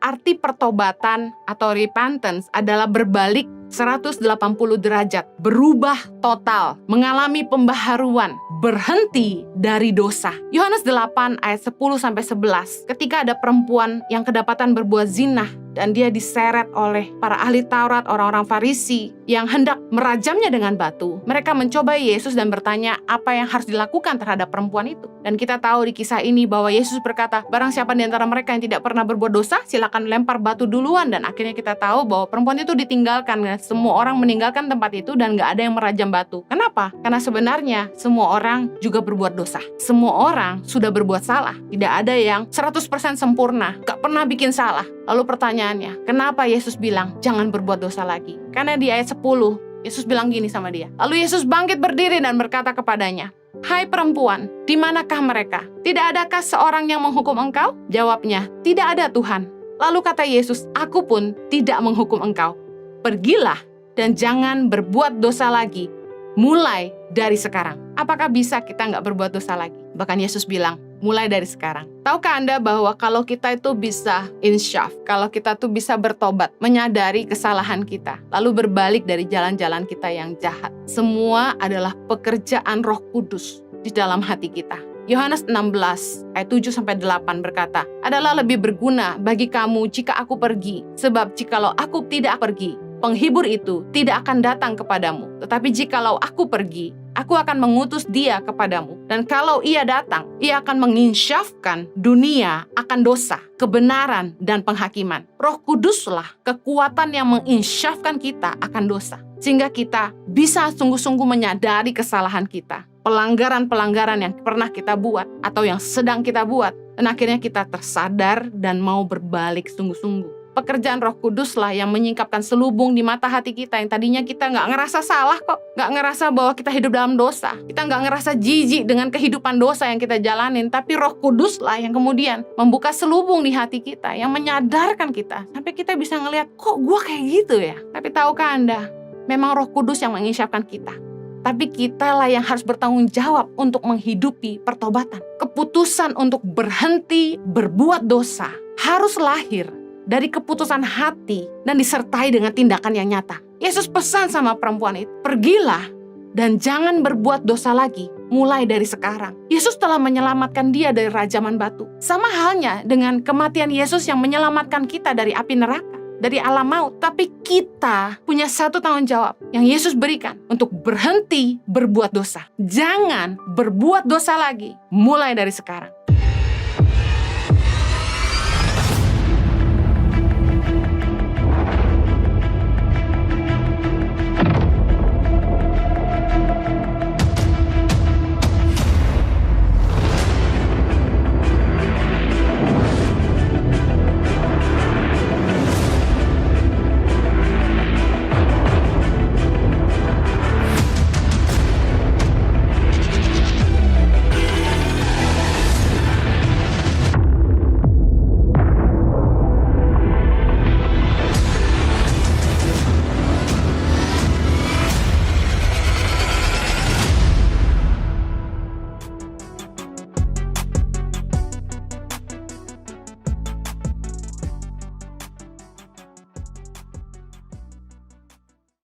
Arti pertobatan atau repentance adalah berbalik 180 derajat, berubah total, mengalami pembaharuan, berhenti dari dosa. Yohanes 8 ayat 10-11, ketika ada perempuan yang kedapatan berbuat zina dan dia diseret oleh para ahli Taurat, orang-orang Farisi yang hendak merajamnya dengan batu. Mereka mencoba Yesus dan bertanya apa yang harus dilakukan terhadap perempuan itu. Dan kita tahu di kisah ini bahwa Yesus berkata, barang siapa di antara mereka yang tidak pernah berbuat dosa, silakan lempar batu duluan. Dan akhirnya kita tahu bahwa perempuan itu ditinggalkan. Semua orang meninggalkan tempat itu dan gak ada yang merajam batu. Kenapa? Karena sebenarnya semua orang juga berbuat dosa. Semua orang sudah berbuat salah. Tidak ada yang 100% sempurna, gak pernah bikin salah. Lalu pertanyaannya, kenapa Yesus bilang jangan berbuat dosa lagi? Karena di ayat 10, Yesus bilang gini sama dia. Lalu Yesus bangkit berdiri dan berkata kepadanya, hai perempuan, di manakah mereka? Tidak adakah seorang yang menghukum engkau? Jawabnya, tidak ada Tuhan. Lalu kata Yesus, aku pun tidak menghukum engkau. Pergilah dan jangan berbuat dosa lagi, mulai dari sekarang. Apakah bisa kita nggak berbuat dosa lagi? Bahkan Yesus bilang, mulai dari sekarang. Tahukah Anda bahwa kalau kita itu bisa insyaf, kalau kita tuh bisa bertobat, menyadari kesalahan kita, lalu berbalik dari jalan-jalan kita yang jahat, semua adalah pekerjaan Roh Kudus di dalam hati kita. Yohanes 16 ayat 7-8 berkata, adalah lebih berguna bagi kamu jika aku pergi, sebab jikalau aku tidak pergi, penghibur itu tidak akan datang kepadamu. Tetapi jikalau aku pergi, aku akan mengutus dia kepadamu. Dan kalau ia datang, ia akan menginsyafkan dunia akan dosa, kebenaran, dan penghakiman. Roh Kuduslah kekuatan yang menginsyafkan kita akan dosa. Sehingga kita bisa sungguh-sungguh menyadari kesalahan kita. Pelanggaran-pelanggaran yang pernah kita buat atau yang sedang kita buat. Dan akhirnya kita tersadar dan mau berbalik sungguh-sungguh. Pekerjaan Roh Kuduslah yang menyingkapkan selubung di mata hati kita yang tadinya kita nggak ngerasa salah kok, nggak ngerasa bahwa kita hidup dalam dosa, kita nggak ngerasa jijik dengan kehidupan dosa yang kita jalanin, tapi Roh Kuduslah yang kemudian membuka selubung di hati kita, yang menyadarkan kita sampai kita bisa ngelihat kok gue kayak gitu ya. Tapi tahukah Anda, memang Roh Kudus yang menginsyafkan kita. Tapi kitalah yang harus bertanggung jawab untuk menghidupi pertobatan. Keputusan untuk berhenti berbuat dosa harus lahir dari keputusan hati dan disertai dengan tindakan yang nyata. Yesus pesan sama perempuan itu, pergilah dan jangan berbuat dosa lagi, mulai dari sekarang. Yesus telah menyelamatkan dia dari rajaman batu. Sama halnya dengan kematian Yesus yang menyelamatkan kita dari api neraka, dari alam maut. Tapi kita punya satu tanggung jawab yang Yesus berikan untuk berhenti berbuat dosa. Jangan berbuat dosa lagi, mulai dari sekarang.